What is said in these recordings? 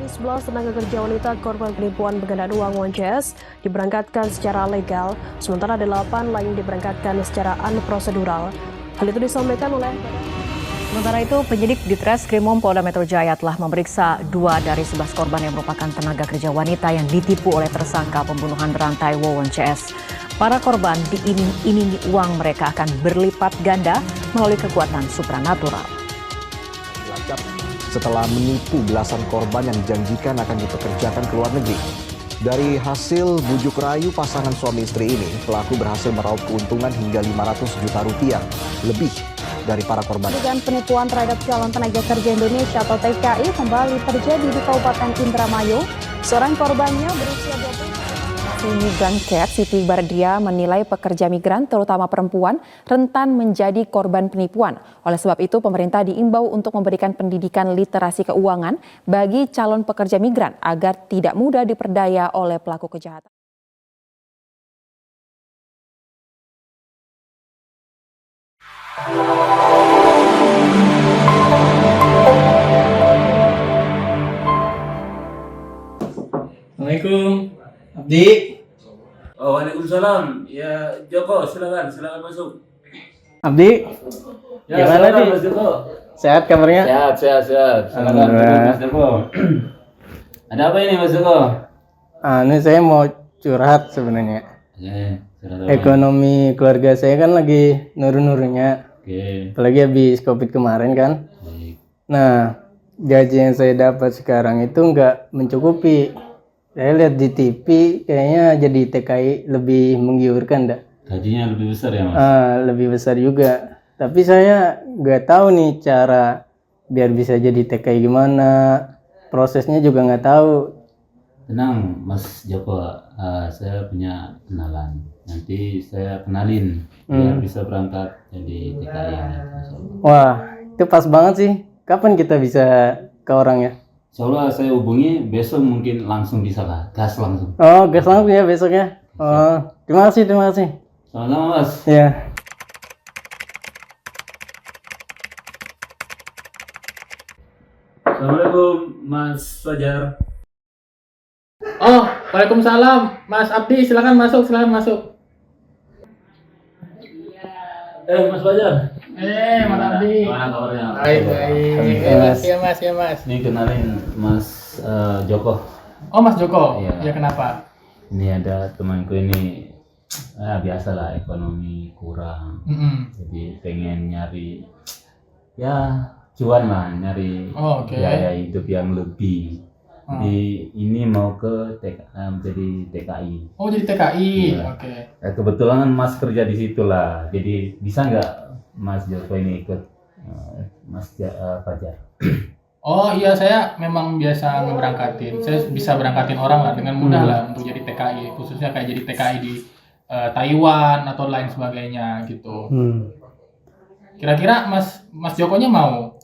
11 tenaga kerja wanita korban penipuan penggandaan uang ONCS diberangkatkan secara legal, sementara 8 lain diberangkatkan secara unprosedural. Hal itu disampaikan oleh... Sementara itu, penyidik Ditreskrimum Polda Metro Jaya telah memeriksa 2 dari 11 korban yang merupakan tenaga kerja wanita yang ditipu oleh tersangka pembunuhan berantai ONCS. Para korban diiming-imingi uang mereka akan berlipat ganda melalui kekuatan supranatural. Setelah menipu belasan korban yang dijanjikan akan dipekerjakan ke luar negeri. Dari hasil bujuk rayu pasangan suami istri ini, pelaku berhasil meraup keuntungan hingga 500 juta rupiah lebih dari para korban. Dugaan penipuan terhadap calon tenaga kerja Indonesia atau TKI kembali terjadi di Kabupaten Indramayu. Seorang korbannya berusia 20 Migran Care Siti Bardia menilai pekerja migran, terutama perempuan, rentan menjadi korban penipuan. Oleh sebab itu, pemerintah diimbau untuk memberikan pendidikan literasi keuangan bagi calon pekerja migran agar tidak mudah diperdaya oleh pelaku kejahatan. Assalamualaikum, Abdi. Oh, waalaikumsalam. Ya, Joko, silakan masuk. Abdi, Ya, gimana silakan, nih? Mas Joko. Sehat kabarnya? Sehat. Silakan, Alhamdulillah. Mas Joko. Ada apa ini, Mas Joko? Ini saya mau curhat sebenarnya. Curhat apa? Ekonomi keluarga saya kan lagi nurun-nurunnya, Oke, apalagi habis COVID kemarin kan. baik. Nah, gaji yang saya dapat sekarang itu nggak mencukupi. Saya lihat di TV kayaknya jadi TKI lebih menggiurkan, dah. Gajinya lebih besar ya, Mas? Lebih besar juga. Tapi saya nggak tahu nih cara biar bisa jadi TKI gimana. Prosesnya juga nggak tahu. Tenang, Mas Joko. Saya punya kenalan. Nanti saya kenalin biar bisa berangkat jadi TKI. Wah, itu pas banget sih. Kapan kita bisa ke orangnya? Insya Allah saya hubungi besok, mungkin langsung bisa lah, gas langsung. Oh, gas langsung ya besoknya. Oh, terima kasih. Sama-sama, Mas. Ya. Assalamualaikum, Mas Fajar. Oh, waalaikumsalam, Mas Abdi, silakan masuk. Mas Fajar. Mas Abdi. Gimana kabarnya? Baik. Mas. Ya, Mas. Ini kenalin Mas Joko. Oh, Mas Joko. Iya. Ya, kenapa? Ini ada temanku ini, biasalah ekonomi kurang. Jadi pengen nyari, ya cuan lah, nyari Oh, oke. biaya hidup yang lebih. Jadi ini mau ke jadi TKI. Oh, jadi TKI. Iya. Oke. Kebetulan kan Mas kerja di situ lah. Jadi bisa nggak Mas Joko ini ikut Mas Fajar? Oh iya, saya memang biasa ngeberangkatin. Saya bisa berangkatin orang lah dengan mudah lah untuk jadi TKI, khususnya kayak jadi TKI di Taiwan atau lain sebagainya gitu. Kira-kira Mas Jokonya mau?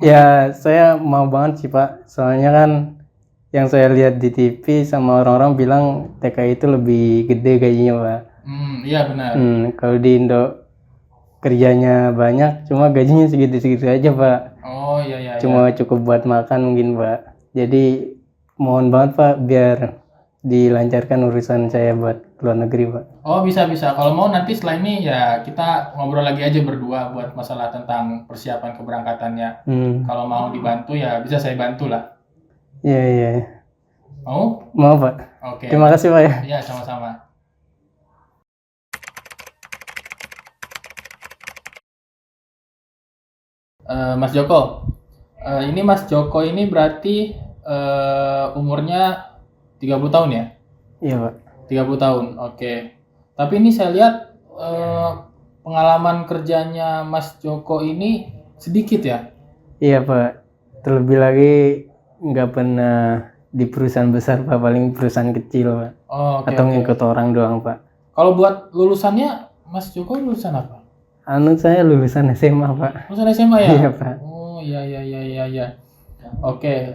Ya, saya mau banget sih, Pak. Soalnya kan yang saya lihat di TV sama orang-orang bilang TKI itu lebih gede gajinya, Pak. Iya benar. Kalau di Indo kerjanya banyak, cuma gajinya segitu-segitu aja, Pak. Oh iya. Cuma cukup buat makan mungkin, Pak. Jadi mohon banget, Pak, biar dilancarkan urusan saya buat luar negeri, Pak. Oh bisa. Kalau mau nanti setelah ini ya kita ngobrol lagi aja berdua buat masalah tentang persiapan keberangkatannya. Kalau mau dibantu ya bisa saya bantu lah. Iya. Mau? Mau, Pak. Oke. Terima kasih, Pak ya. Iya sama-sama. Mas Joko, ini Mas Joko ini berarti umurnya 30 tahun ya? Iya, Pak. 30 tahun, oke. Tapi ini saya lihat pengalaman kerjanya Mas Joko ini sedikit ya? Iya, Pak. Terlebih lagi nggak pernah di perusahaan besar, Pak. Paling perusahaan kecil, Pak. Oh, oke. Atau ngikut orang doang, Pak. Kalau buat lulusannya, Mas Joko lulusan apa? Saya lulusan SMA, Pak. Lulusan SMA ya? Iya, Pak. Oh, iya. Oke,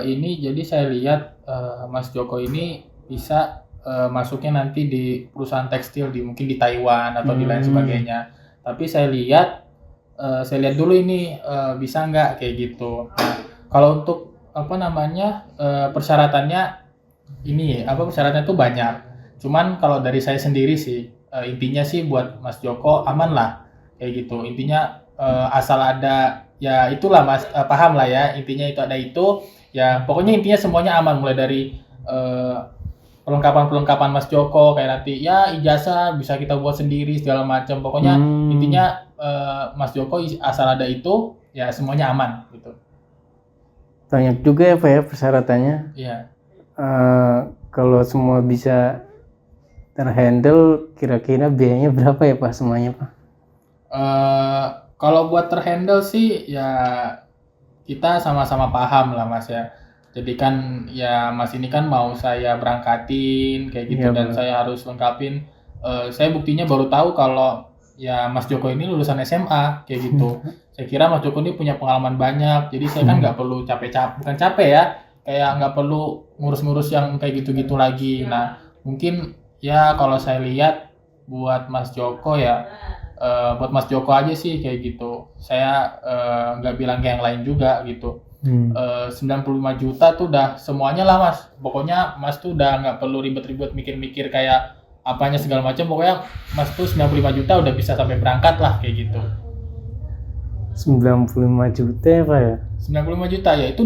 ini jadi saya lihat Mas Joko ini bisa masuknya nanti di perusahaan tekstil mungkin di Taiwan atau di lain sebagainya. Tapi saya lihat dulu ini bisa nggak kayak gitu. Nah, kalau untuk apa namanya persyaratannya ini persyaratannya tuh banyak. Cuman kalau dari saya sendiri sih intinya sih buat Mas Joko aman lah kayak gitu. Intinya asal ada ya itulah Mas paham lah ya, intinya itu ada itu ya, pokoknya intinya semuanya aman, mulai dari perlengkapan Mas Joko kayak nanti ya ijazah bisa kita buat sendiri segala macam. Pokoknya intinya Mas Joko asal ada itu ya semuanya aman gitu. Banyak juga ya Pak ya persyaratannya. Iya. Kalau semua bisa terhandle, kira-kira biayanya berapa ya Pak semuanya Pak? Kalau buat terhandle sih ya kita sama-sama paham lah Mas ya. Jadi kan ya Mas ini kan mau saya berangkatin kayak gitu, Iya, dan Pak. saya harus lengkapin. Saya buktinya baru tahu kalau ya Mas Joko ini lulusan SMA kayak gitu. Saya kira Mas Joko ini punya pengalaman banyak, jadi saya kan nggak perlu bukan capek ya, kayak nggak perlu ngurus-ngurus yang kayak gitu-gitu lagi. Nah mungkin ya kalau saya lihat buat Mas Joko ya buat Mas Joko aja sih kayak gitu. Saya nggak bilang ke yang lain juga gitu. 95 juta tuh udah semuanya lah Mas. Pokoknya Mas tuh udah nggak perlu ribet-ribet mikir-mikir kayak apanya segala macam. Pokoknya Mas tuh 95 juta udah bisa sampai berangkat lah kayak gitu. 95 juta ya Pak ya? 95 juta ya itu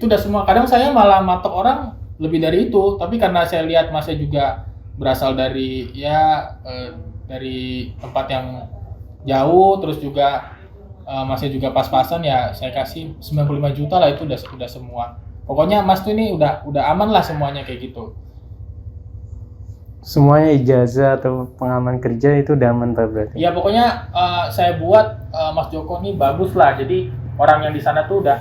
udah semua. Kadang saya malah matok orang lebih dari itu, tapi karena saya lihat Masnya juga berasal dari dari tempat yang jauh, terus juga Masnya juga pas-pasan ya, saya kasih 95 juta lah, itu udah semua. Pokoknya Mas tuh ini udah aman lah semuanya kayak gitu. Semuanya ijazah atau pengalaman kerja itu udah aman Pak berarti? Ya pokoknya saya buat Mas Joko nih bagus lah. Jadi orang yang di sana tuh udah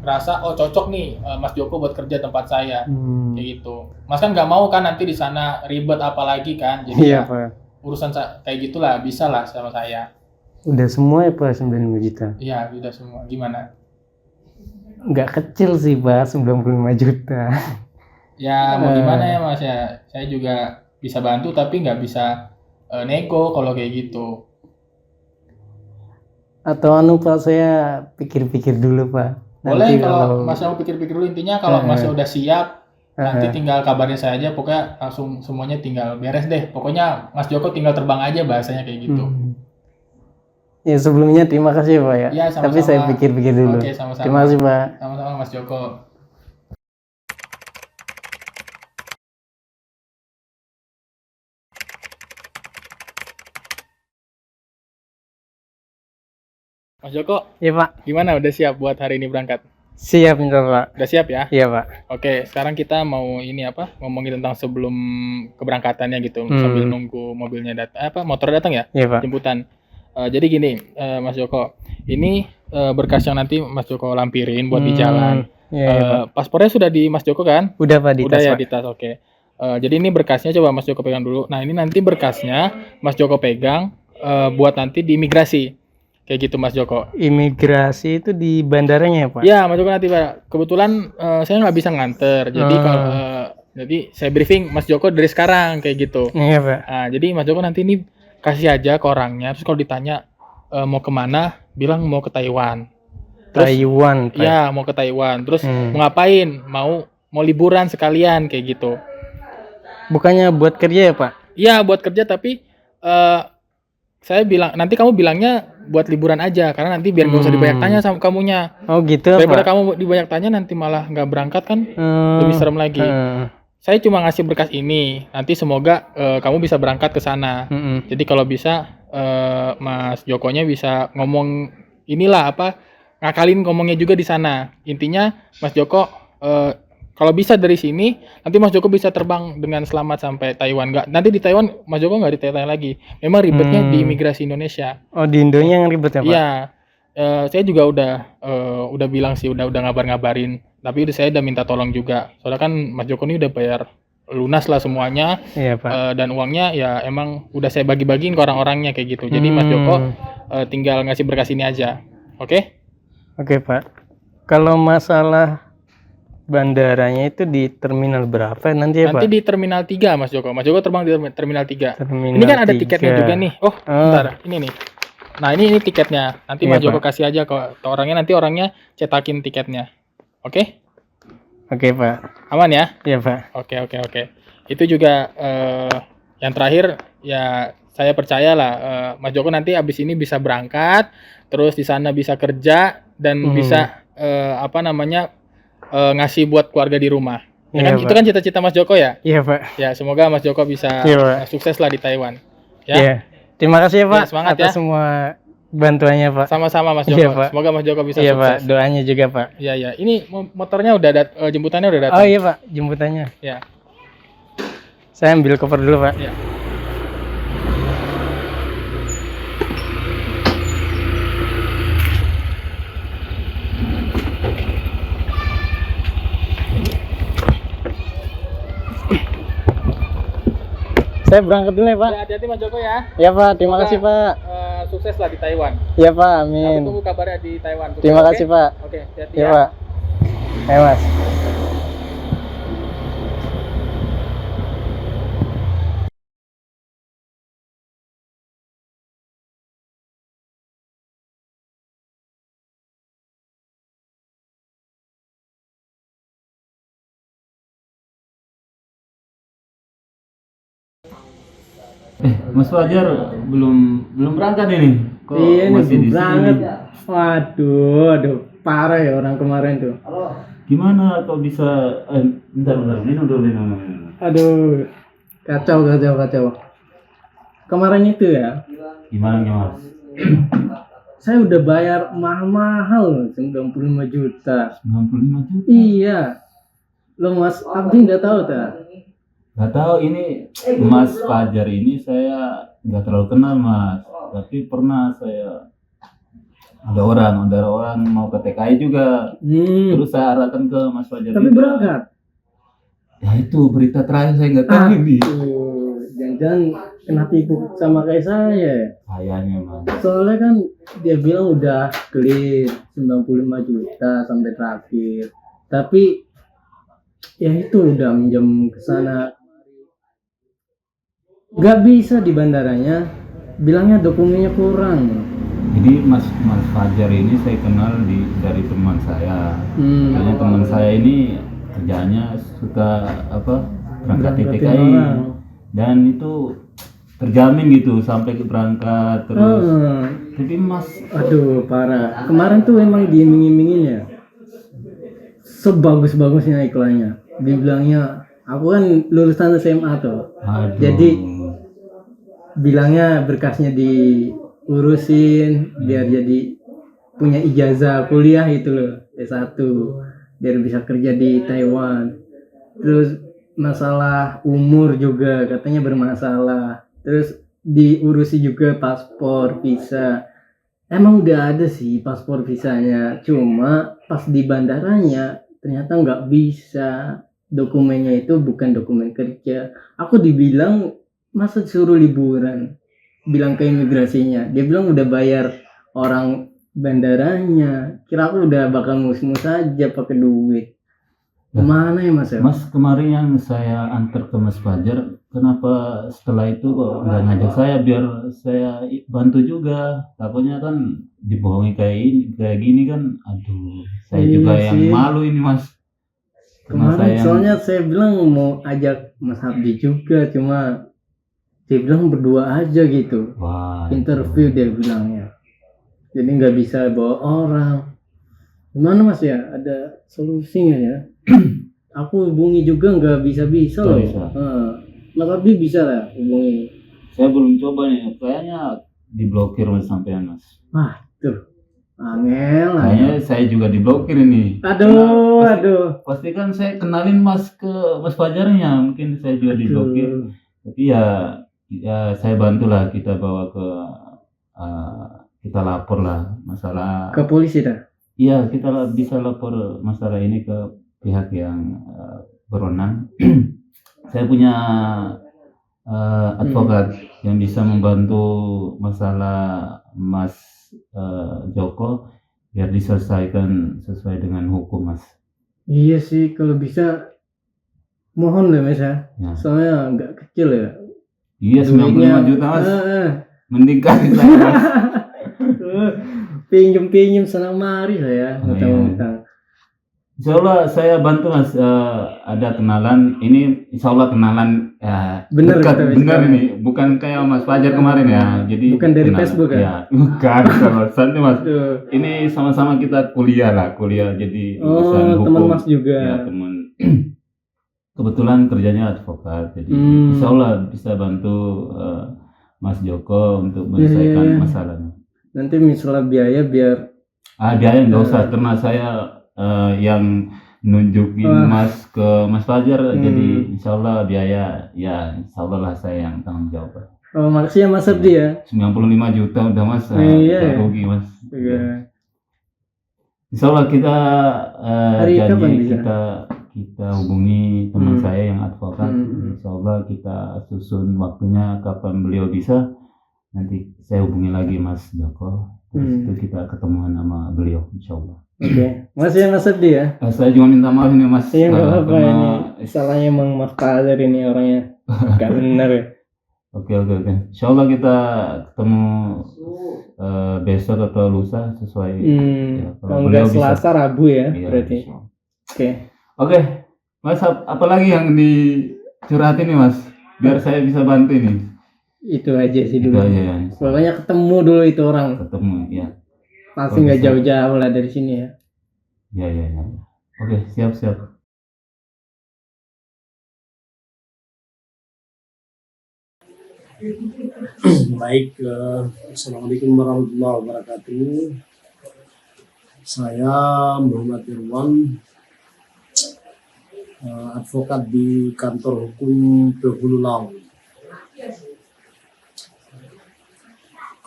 ngerasa oh cocok nih Mas Joko buat kerja tempat saya kayak gitu. Mas kan nggak mau kan nanti di sana ribet apalagi kan. Jadi Iya ya, Pak. urusan kayak gitulah bisa lah sama saya. Udah semua ya Pak 95 juta? Iya udah semua. Gimana? Nggak kecil sih Pak 95 juta. Ya mau gimana ya Mas ya. Saya juga bisa bantu tapi nggak bisa nego kalau kayak gitu. Atau Pak saya pikir-pikir dulu Pak. Boleh Nanti kalau Mas mau pikir-pikir dulu, intinya kalau Mas udah siap nanti tinggal kabarin saya aja, pokoknya langsung semuanya tinggal beres deh. Pokoknya Mas Joko tinggal terbang aja bahasanya kayak gitu. Ya sebelumnya terima kasih Pak ya. Iya, sama-sama. Tapi saya pikir-pikir dulu. Oke, sama-sama. Terima kasih Pak. Sama-sama Mas Joko. Mas Joko, Iya Pak. gimana udah siap buat hari ini berangkat? Siap insya Allah Pak. Udah siap ya? Iya Pak. Oke, sekarang kita mau ngomongin tentang sebelum keberangkatannya gitu, sambil nunggu mobilnya motor datang ya? Iya Pak. Jemputan. Jadi gini, Mas Joko, ini berkas yang nanti Mas Joko lampirin buat di jalan. Iya, Pak. Paspornya sudah di Mas Joko kan? Udah Pak di Udah tas ya Pak. di tas, oke. Jadi ini berkasnya coba Mas Joko pegang dulu. Nah ini nanti berkasnya Mas Joko pegang buat nanti di imigrasi. Kayak gitu Mas Joko. Imigrasi itu di bandaranya ya Pak? Ya Mas Joko nanti Pak. Kebetulan saya nggak bisa nganter. Jadi jadi saya briefing Mas Joko dari sekarang kayak gitu. Iya Pak. Nah, jadi Mas Joko nanti ini kasih aja ke orangnya. Terus kalau ditanya mau kemana, bilang mau ke Taiwan. Terus, Taiwan Pak? ya mau ke Taiwan. Terus mau ngapain? Mau liburan sekalian kayak gitu. Bukannya buat kerja ya Pak? Iya buat kerja, tapi saya bilang nanti kamu bilangnya buat liburan aja, karena nanti biar nggak usah dibanyak tanya sama kamunya. Oh gitu Daripada Pak? kamu dibanyak tanya nanti malah nggak berangkat kan, lebih serem lagi. Saya cuma ngasih berkas ini, nanti semoga kamu bisa berangkat ke sana. Jadi kalau bisa Mas Jokonya bisa ngomong inilah ngakalin ngomongnya juga di sana. Intinya Mas Joko kalau bisa dari sini nanti Mas Joko bisa terbang dengan selamat sampai Taiwan. Nanti di Taiwan Mas Joko nggak ditanya lagi. Memang ribetnya di imigrasi Indonesia. Oh di Indonya yang ribet ya Pak? Iya. Saya juga udah bilang sih, udah ngabarin. Tapi saya udah minta tolong juga. Soalnya kan Mas Joko ini udah bayar lunas lah semuanya. Iya Pak. Dan uangnya ya emang udah saya bagi-bagiin ke orang-orangnya kayak gitu. Jadi Mas Joko tinggal ngasih berkas ini aja. Oke? Oke Pak. Kalau masalah bandaranya itu di terminal berapa nanti ya Pak? Nanti di terminal 3 Mas Joko. Mas Joko terbang di terminal 3. Terminal Ini kan ada 3. tiketnya juga nih. Oh, bentar. Ini nih. Nah, ini tiketnya. Nanti Iya, Mas Joko Pak. kasih aja ke orangnya, nanti orangnya cetakin tiketnya. Oke? Oke Pak. Aman ya? Iya Pak. Oke. Itu juga yang terakhir ya saya percaya lah Mas Joko nanti abis ini bisa berangkat, terus di sana bisa kerja dan bisa ngasih buat keluarga di rumah. Ya Iya, kan? Itu Pak. kan cita-cita Mas Joko ya? Iya Pak. Ya semoga Mas Joko bisa Iya, Pak. sukses lah di Taiwan. Ya. Iya. Terima kasih ya Pak Ya, semangat atas ya. semua bantuannya Pak. Sama-sama Mas Joko. Iya, Pak. Semoga Mas Joko bisa Iya Pak, sukses. doanya juga Pak. Iya. Ini motornya udah jemputannya udah datang. Oh iya Pak, jemputannya. Ya. Saya ambil koper dulu Pak. Ya. Saya berangkat dulu ya Pak. Ya, hati-hati Mas Joko ya. Iya Pak, terima Semoga, kasih Pak. Sukses lah di Taiwan. Iya Pak, Aku amin. tunggu kabarnya di Taiwan. Sukses, Terima oke? kasih Pak. Oke, hati-hati Iya ya. Pak. Ayo Mas. Mas Fajar belum berangkat ini. Kok Iya nih, masih di banget. sini? Waduh, parah ya orang kemarin tuh. Gimana kok bisa bentar minum dulu. Aduh, kacau. Kemarin itu ya, Gimana Mas? saya udah bayar mahal-mahal 95 juta. 95 juta. Iya. Lo Mas Abdi nggak tahu tak? Gak tahu ini Mas Fajar ini saya nggak terlalu kenal Mas, tapi pernah saya ada orang mau ke TKI juga, terus saya arahkan ke Mas Fajar. Tapi juga. berangkat. Ya itu berita terakhir saya nggak tahu ini. Jangan-jangan kena tipu sama kayak saya. Kayaknya Mas. Soalnya kan dia bilang udah clear 95 juta sampai terakhir. Tapi ya itu udah minjem ke sana. Gak bisa di bandaranya, bilangnya dokumennya kurang. Jadi Mas Fajar ini saya kenal dari teman saya. Karena teman saya ini kerjanya suka berangkat Berangkatin TKI orang. dan itu terjamin gitu sampai ke berangkat terus. Tapi Mas, Aduh parah. Kemarin tuh emang diiming-imingin ya. Sebagus-bagusnya iklannya. Dibilangnya aku kan lulusan SMA tuh. aduh. Jadi bilangnya berkasnya diurusin biar jadi punya ijazah kuliah itu loh, S1, biar bisa kerja di Taiwan. Terus masalah umur juga katanya bermasalah. Terus diurusi juga paspor, visa. Emang udah ada sih paspor visanya, cuma pas di bandaranya ternyata nggak bisa. Dokumennya itu bukan dokumen kerja. Aku dibilang masa disuruh liburan, bilang ke imigrasinya, dia bilang udah bayar orang bandaranya, kira aku udah bakal mus-mus aja pakai duit. Kemana ya Mas? Mas kemarin yang saya antar ke Mas Fajar, kenapa setelah itu kok nggak ngajak saya biar saya bantu juga? Takutnya kan dibohongi kayak gini kan, aduh, saya Iya juga yang sih. malu ini Mas. Karena Kemarin soalnya saya bilang mau ajak Mas Habdi juga, cuma dia bilang berdua aja gitu. wah, Interview dia bilangnya. Jadi nggak bisa bawa orang. Gimana Mas ya? Ada solusinya ya? Aku hubungi juga nggak bisa-bisa Nggak loh. bisa. Mas Habdi bisa lah hubungi. saya belum coba nih, kayaknya diblokir Mas sampean Mas. Wah tuh, angel. Kayaknya saya juga diblokir ini. Aduh. Pasti kan saya kenalin Mas ke Mas Fajarnya, mungkin saya juga diblokir. Tapi ya saya bantulah, kita bawa ke kita lapor lah masalah. Ke polisi dah. Iya, kita bisa lapor masalah ini ke pihak yang berwenang. Saya punya advokat yang bisa membantu masalah Mas Joko biar diselesaikan sesuai dengan hukum Mas. Iya sih, kalau bisa mohon lah Mas ya. Ya. Soalnya nggak kecil ya. Iya, Duitnya, 95 juta Mas. eh. Mending kasih saya Mas. Pinjem-pinjem senang mari saya Oh, utang-utang. Insya Allah saya bantu Mas. Ada kenalan ini, Insya Allah kenalan Bener dekat, kata bener Mas. ini, bukan kayak Mas Fajar kemarin ya. Jadi Bukan dari kenalan. Facebook kan? Ya, bukan sama santai Mas. Tuh. Ini sama-sama kita kuliah jadi urusan Oh, hukum. teman Mas juga. Ya, teman. Kebetulan kerjanya advokat, jadi Insya Allah bisa bantu Mas Joko untuk menyelesaikan masalahnya. Nanti misalnya biaya biar Biaya nggak usah, karena saya yang nunjukin Mas ke Mas Fajar, jadi Insya Allah biaya ya Insya Allah lah saya yang tanggung jawab. oh, makasih ya Mas Abdi ya. 95 juta udah Mas, Iya. nggak rugi Mas. Iya. Insya Allah kita Hari kapan janji bisa? kita hubungi teman saya yang advokat. Insya Allah kita susun waktunya kapan beliau bisa. Nanti saya hubungi lagi Mas Joko. Terus itu kita ketemuan sama beliau Insya Allah. Oke. Masih ya Mas Abdi ya. Saya juga minta maaf ini Mas. Iya nggak apa-apa karena- ini. Salahnya emang Mas Fajar ini orangnya. Gak bener ya. Oke. Insya Allah kita ketemu besok atau lusa sesuai. Ya, Kalau nggak Selasa Rabu ya Iya, berarti. insya Allah. Oke. Oke, Mas, apalagi yang dicurhatin nih Mas, biar saya bisa bantu ini. Itu aja sih Itu dulu. aja ya. Pokoknya ketemu dulu itu orang. Ketemu ya. Pasti Oh, nggak bisa. jauh-jauh lah dari sini ya. Ya. Oke, siap. Baik, Assalamualaikum warahmatullahi wabarakatuh. Saya Muhammad Irwan, advokat di kantor hukum Penghulu Laut.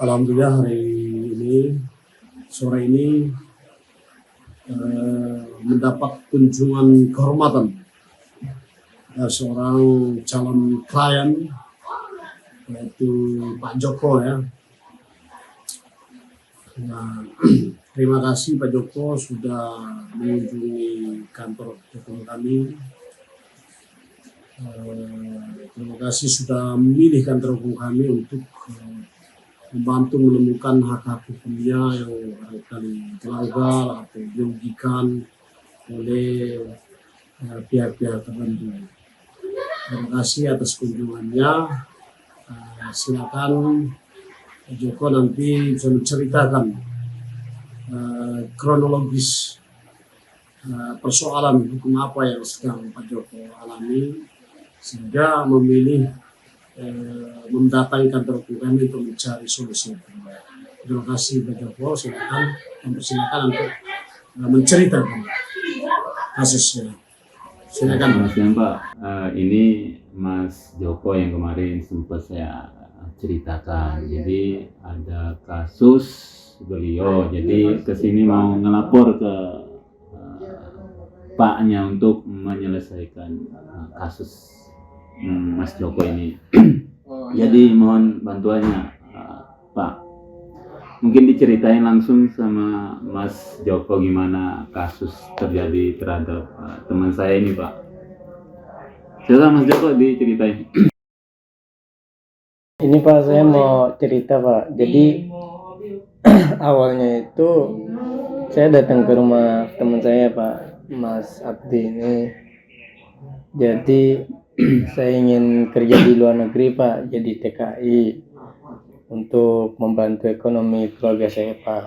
Alhamdulillah hari ini, sore ini, mendapat kunjungan kehormatan dari seorang calon klien, yaitu Pak Joko ya. Nah, terima kasih Pak Joko sudah mengunjungi kantor hukum kami. Terima kasih sudah memilih kantor hukum kami untuk membantu menemukan hak-hak hukumnya yang barangkali dilanggar atau dirugikan oleh pihak-pihak tertentu. Terima kasih atas kunjungannya. Silakan Pak Joko nanti bisa menceritakan kronologis persoalan hukum apa yang sedang Pak Joko alami sehingga memilih mendatangi kantor hukum kami untuk mencari solusi. Terima kasih Pak Joko, silakan mempersilakan untuk menceritakan kasusnya. Silakan. Mas Pak, ini Mas Joko yang kemarin sempat saya ceritakan. Jadi ada kasus beliau, jadi kesini mau ngelapor ke Paknya untuk menyelesaikan kasus Mas Joko ini. Jadi mohon bantuannya Pak. Mungkin diceritain langsung sama Mas Joko gimana kasus terjadi terhadap teman saya ini Pak. Silakan Mas Joko diceritain. Ini Pak, saya mau cerita Pak. Jadi awalnya itu saya datang ke rumah teman saya Pak, Mas Abdi ini. Jadi saya ingin kerja di luar negeri Pak, jadi TKI untuk membantu ekonomi keluarga saya Pak.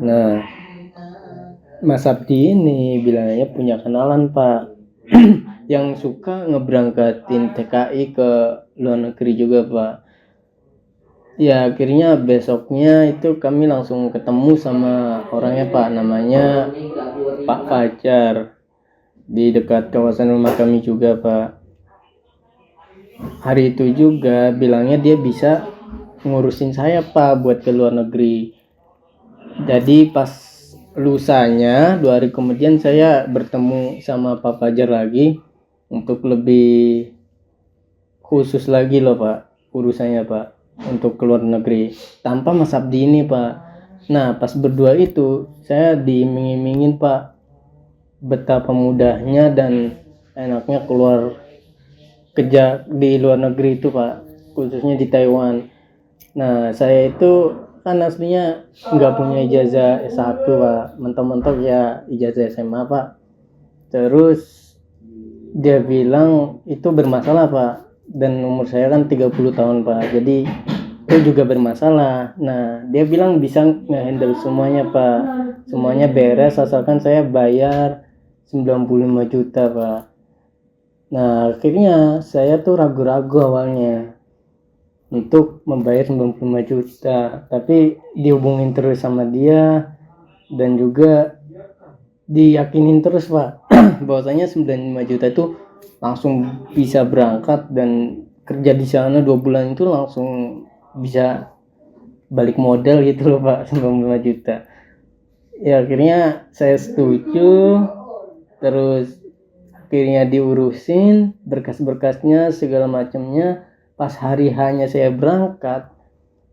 Nah, Mas Abdi ini bilangnya punya kenalan Pak yang suka ngeberangkatin TKI ke luar negeri juga Pak. Ya akhirnya besoknya itu kami langsung ketemu sama orangnya Pak, namanya Pak Fajar, di dekat kawasan rumah kami juga Pak. Hari itu juga bilangnya dia bisa ngurusin saya Pak buat ke luar negeri. Jadi pas lusanya 2 hari kemudian saya bertemu sama Pak Fajar lagi untuk lebih khusus lagi loh Pak urusannya Pak untuk keluar negeri tanpa Mas Abdi ini Pak. Nah pas berdua itu saya diiming-imingin Pak betapa mudahnya dan enaknya keluar kerja di luar negeri itu Pak, khususnya di Taiwan. Nah saya itu kan aslinya nggak punya ijazah S1 Pak, mentok-mentok ya ijazah SMA Pak. Terus dia bilang itu bermasalah Pak, dan umur saya kan 30 tahun Pak, jadi itu juga bermasalah. Nah dia bilang bisa nge-handle semuanya Pak, semuanya beres asalkan saya bayar 95 juta Pak. Nah akhirnya saya tuh ragu-ragu awalnya untuk membayar 95 juta, tapi dihubungin terus sama dia dan juga diyakinin terus Pak bahwasanya 95 juta itu langsung bisa berangkat dan kerja di sana 2 bulan itu langsung bisa balik modal gitu loh Pak, 95 juta. Ya akhirnya saya setuju, terus akhirnya diurusin berkas-berkasnya segala macamnya. Pas hari hanya saya berangkat,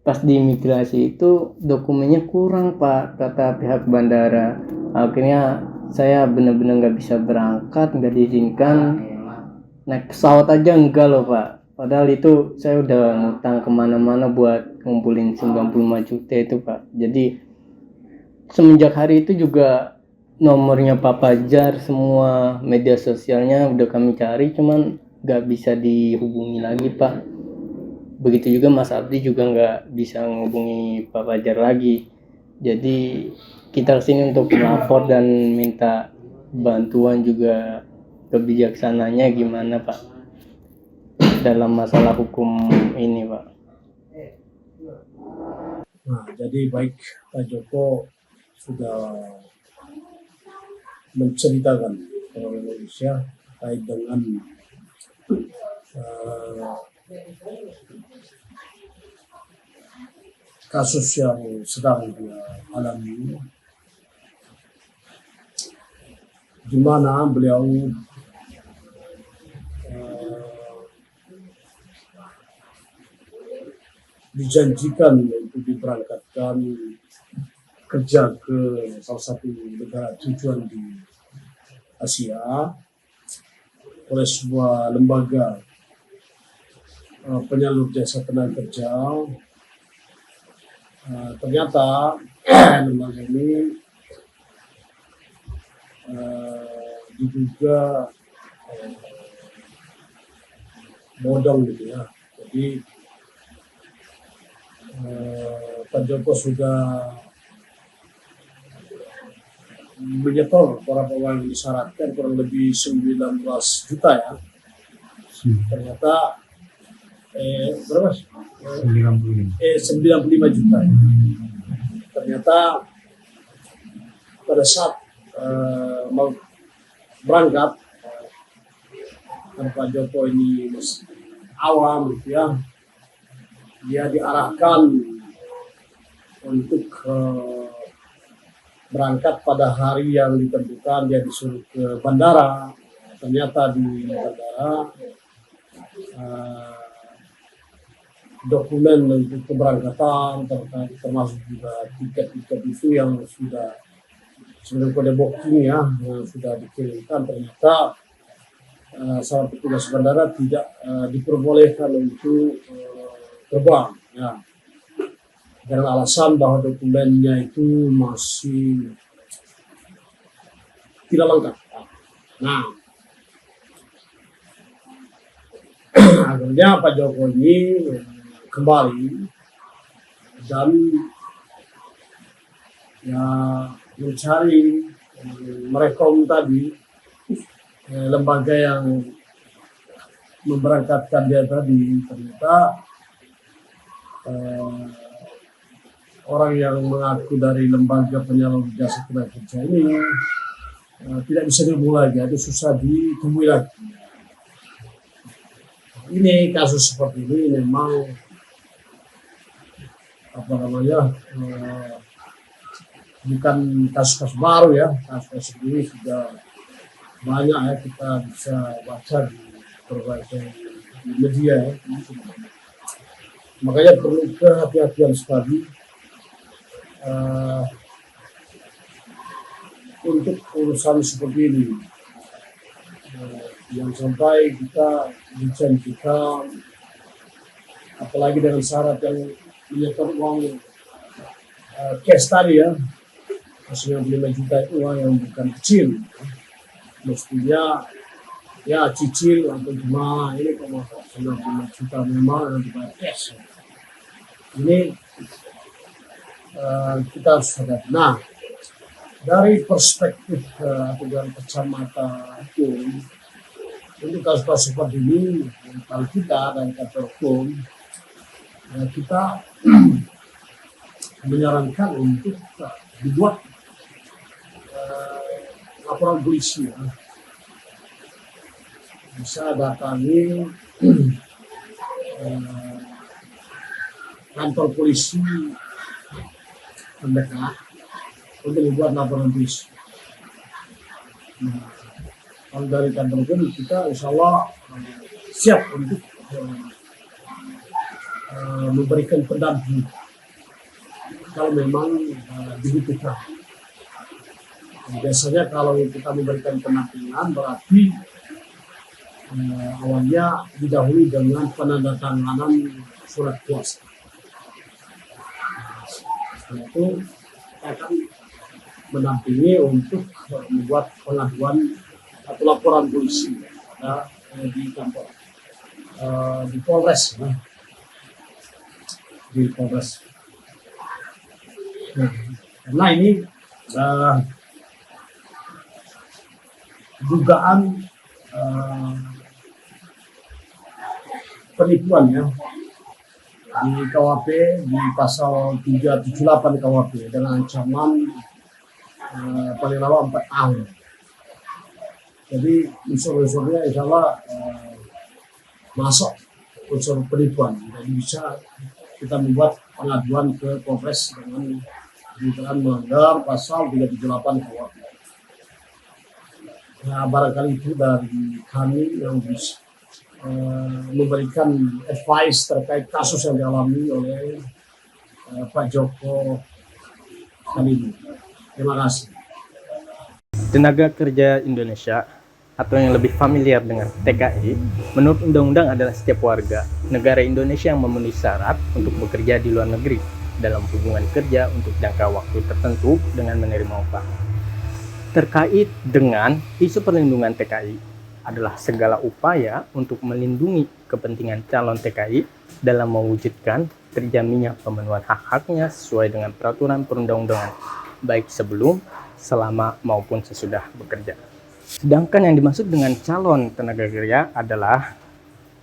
pas di imigrasi itu dokumennya kurang Pak, kata pihak bandara. Akhirnya saya benar-benar nggak bisa berangkat, nggak diizinkan naik pesawat aja enggak loh Pak. Padahal itu saya udah ngutang kemana-mana buat ngumpulin 95 juta itu Pak. Jadi semenjak hari itu juga nomornya Pak Fajar, semua media sosialnya udah kami cari, cuman nggak bisa dihubungi lagi Pak. Begitu juga Mas Abdi juga nggak bisa menghubungi Pak Fajar lagi. Jadi kita kesini untuk melapor dan minta bantuan juga kebijaksananya gimana Pak dalam masalah hukum ini Pak. Nah, jadi baik Pak Joko sudah menceritakan orang Indonesia terkait dengan kasus yang sedang dia alami, di mana beliau dijanjikan untuk diberangkatkan kerja ke salah satu negara tujuan di Asia oleh sebuah lembaga penyalur jasa tenaga kerja. Ternyata lembaga ini diduga bodong gitu ya. Jadi Pak Joko sudah menyetor beberapa uang yang disyaratkan kurang lebih 19 juta ya. Ternyata berapa? 95 juta. Ternyata pada saat mau berangkat, Pak Joko ini masih awam gitu ya, dia diarahkan untuk berangkat pada hari yang ditentukan. Dia disuruh ke bandara. Ternyata di bandara dokumen untuk keberangkatan termasuk juga tiket-tiket itu yang sudah sebenarnya kode booking ya, yang sudah dikirimkan, ternyata sama petugas bandara tidak diperbolehkan untuk terbang ya, dengan alasan bahwa dokumennya itu masih tidak lengkap. Nah, akhirnya Pak Joko ini kembali dan ya mencari merekom tadi lembaga yang memberangkatkan dia tadi. Ternyata orang yang mengaku dari lembaga penyalur jasa tenaga kerja ini tidak bisa dihubungi lagi, itu susah ditemui lagi. Ini kasus seperti ini memang bukan kasus-kasus baru ya, kasus ini sudah banyak ya, kita bisa baca di berbagai media ya. Makanya perlu kehati-hatian sekali untuk urusan seperti ini. Yang sampai kita dijanjikan, apalagi dengan syarat yang menyetor uang cash tadi ya, 95 juta itu uang yang bukan kecil. mestinya ya cicil atau gimana ini kalau 95 juta memang yang dibayar cash. Ini kita harus sadar. Nah, dari perspektif atau dari kacamata hukum, untuk kasus-kasus seperti ini, kalau kita dari kantor hukum, ya kita menyarankan untuk dibuat laporan polisi. Ya. Bisa datangi kantor polisi terdekat untuk membuat laporan polisi. Nah, kalau dari kantor hukum kita insya Allah siap untuk memberikan pendamping kalau memang dibutuhkan. Biasanya kalau kita memberikan pendampingan berarti awalnya didahului dengan penandatanganan surat kuasa. Setelah itu kita akan mendampingi untuk membuat pengaduan atau laporan polisi di kantor di Polres, di Polres. Karena ini dugaan penipuan ya di KUHP di pasal 378 KUHP dengan ancaman paling lama 4 tahun. Jadi unsur-unsurnya insya Allah masuk unsur penipuan. Jadi bisa kita membuat pengaduan ke Polres dengan dugaan melanggar pasal 378 KUHP. Nah, barangkali itu dari kami yang bisa memberikan advice terkait kasus yang dialami oleh Pak Joko kali ini. Terima kasih. Tenaga kerja Indonesia atau yang lebih familiar dengan TKI, menurut undang-undang adalah setiap warga negara Indonesia yang memenuhi syarat untuk bekerja di luar negeri dalam hubungan kerja untuk jangka waktu tertentu dengan menerima upah. Terkait dengan isu perlindungan TKI adalah segala upaya untuk melindungi kepentingan calon TKI dalam mewujudkan terjaminnya pemenuhan hak-haknya sesuai dengan peraturan perundang-undangan, baik sebelum, selama, maupun sesudah bekerja. Sedangkan yang dimaksud dengan calon tenaga kerja adalah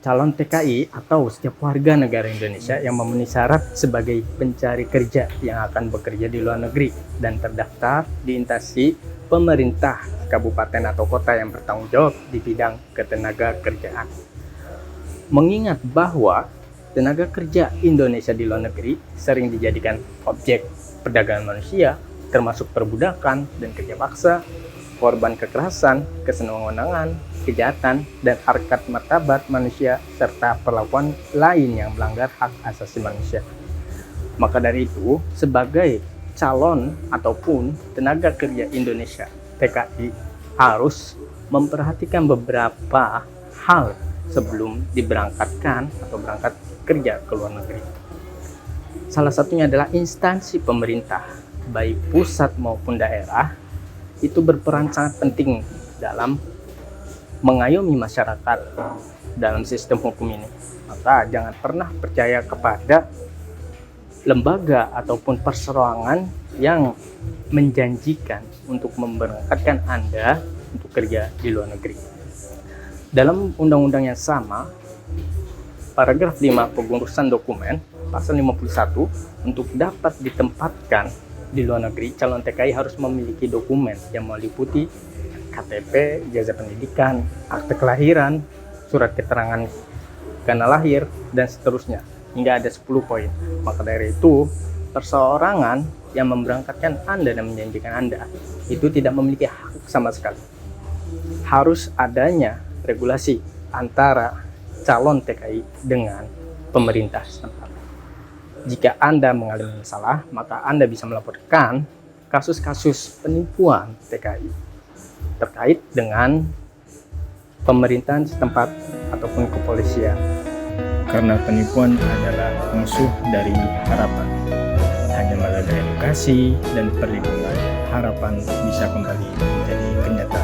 calon TKI atau setiap warga negara Indonesia yang memenuhi syarat sebagai pencari kerja yang akan bekerja di luar negeri dan terdaftar di instansi pemerintah kabupaten atau kota yang bertanggung jawab di bidang ketenaga kerjaan. Mengingat bahwa tenaga kerja Indonesia di luar negeri sering dijadikan objek perdagangan manusia, termasuk perbudakan dan kerja paksa, korban kekerasan, kesenwangan, kejahatan, dan harkat martabat manusia, serta perlakuan lain yang melanggar hak asasi manusia. Maka dari itu, sebagai calon ataupun tenaga kerja Indonesia TKI harus memperhatikan beberapa hal sebelum diberangkatkan atau berangkat kerja ke luar negeri. Salah satunya adalah instansi pemerintah, baik pusat maupun daerah, itu berperan sangat penting dalam mengayomi masyarakat dalam sistem hukum ini. Maka jangan pernah percaya kepada lembaga ataupun perseroangan yang menjanjikan untuk memberangkatkan Anda untuk kerja di luar negeri. Dalam undang-undang yang sama, paragraf 5 pengurusan dokumen, pasal 51, untuk dapat ditempatkan di luar negeri, calon TKI harus memiliki dokumen yang meliputi KTP, ijazah pendidikan, akte kelahiran, surat keterangan karena lahir, dan seterusnya. Hingga ada 10 poin. Maka dari itu, perseorangan yang memberangkatkan Anda dan menjanjikan Anda itu tidak memiliki hak sama sekali. Harus adanya regulasi antara calon TKI dengan pemerintah setempat. Jika Anda mengalami masalah, maka Anda bisa melaporkan kasus-kasus penipuan TKI terkait dengan pemerintahan setempat ataupun kepolisian. Karena penipuan adalah musuh dari harapan. Hanya melalui edukasi dan perlindungan, harapan bisa kembali menjadi kenyataan.